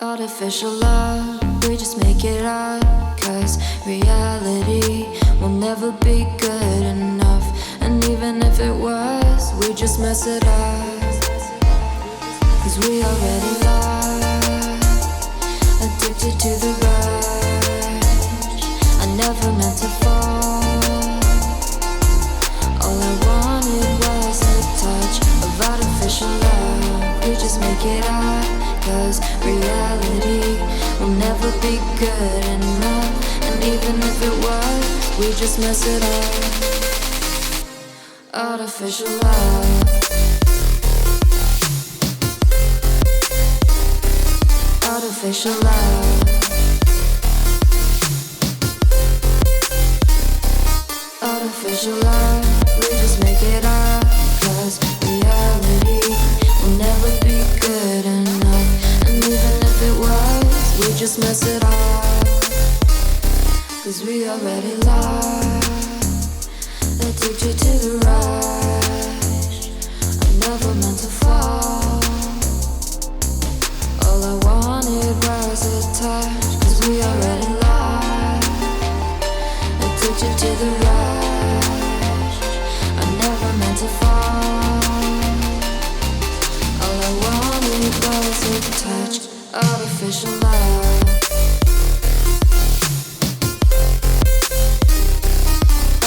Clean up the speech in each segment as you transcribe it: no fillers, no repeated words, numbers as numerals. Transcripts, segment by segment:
Artificial love, we just make it up. 'Cause reality will never be good enough. And even if it was, we just mess it up. 'Cause we already lost, addicted to the rush. I never meant to fall. All I wanted was a touch of artificial love. We just make it up. 'Cause reality will never be good enough. And even if it was, we just mess it up. Artificial love. Artificial love. Artificial love. We just make it up. 'Cause reality will never be good enough. And even if it was, we just mess it up. 'Cause we already lost, addicted to the rush. I never meant to fall. All I wanted was a touch. 'Cause we already lost, addicted to the rush. I never meant to fall. All I wanted was a touch. Artificial love.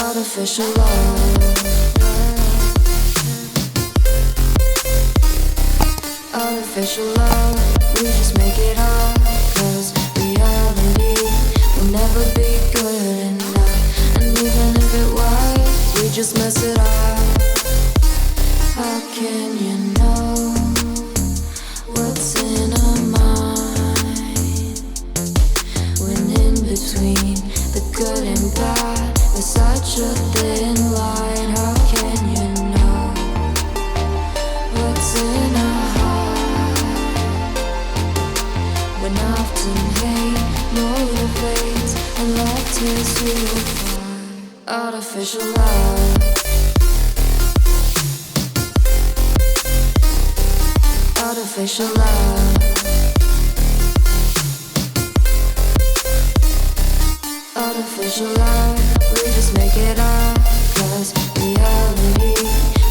Artificial love. Artificial love. We just make it up. 'Cause reality will never be good enough. And even if it was, we just mess it up. How can you know what's in our mind? When in between the good and bad, there's such a thin line. How can you know what's in our heart? When often hate motivates and love tears you apart. Artificial love. Artificial love. Artificial love. We just make it up. 'Cause reality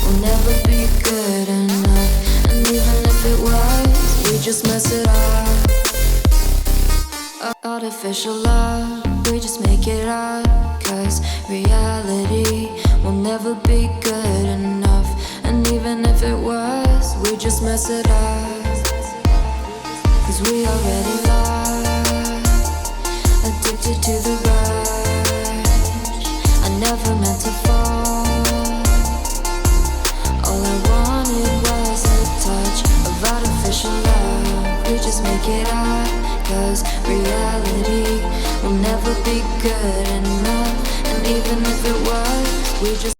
will never be good enough. And even if it was, we just mess it up. Artificial love. We just make it up. 'Cause reality will never be good enough. And even if it was, we just mess it up. 'Cause we already lost, addicted to the rush. I never meant to fall. All I wanted was a touch of artificial love. We just make it up. 'Cause reality will never be good enough. And even if it was, we just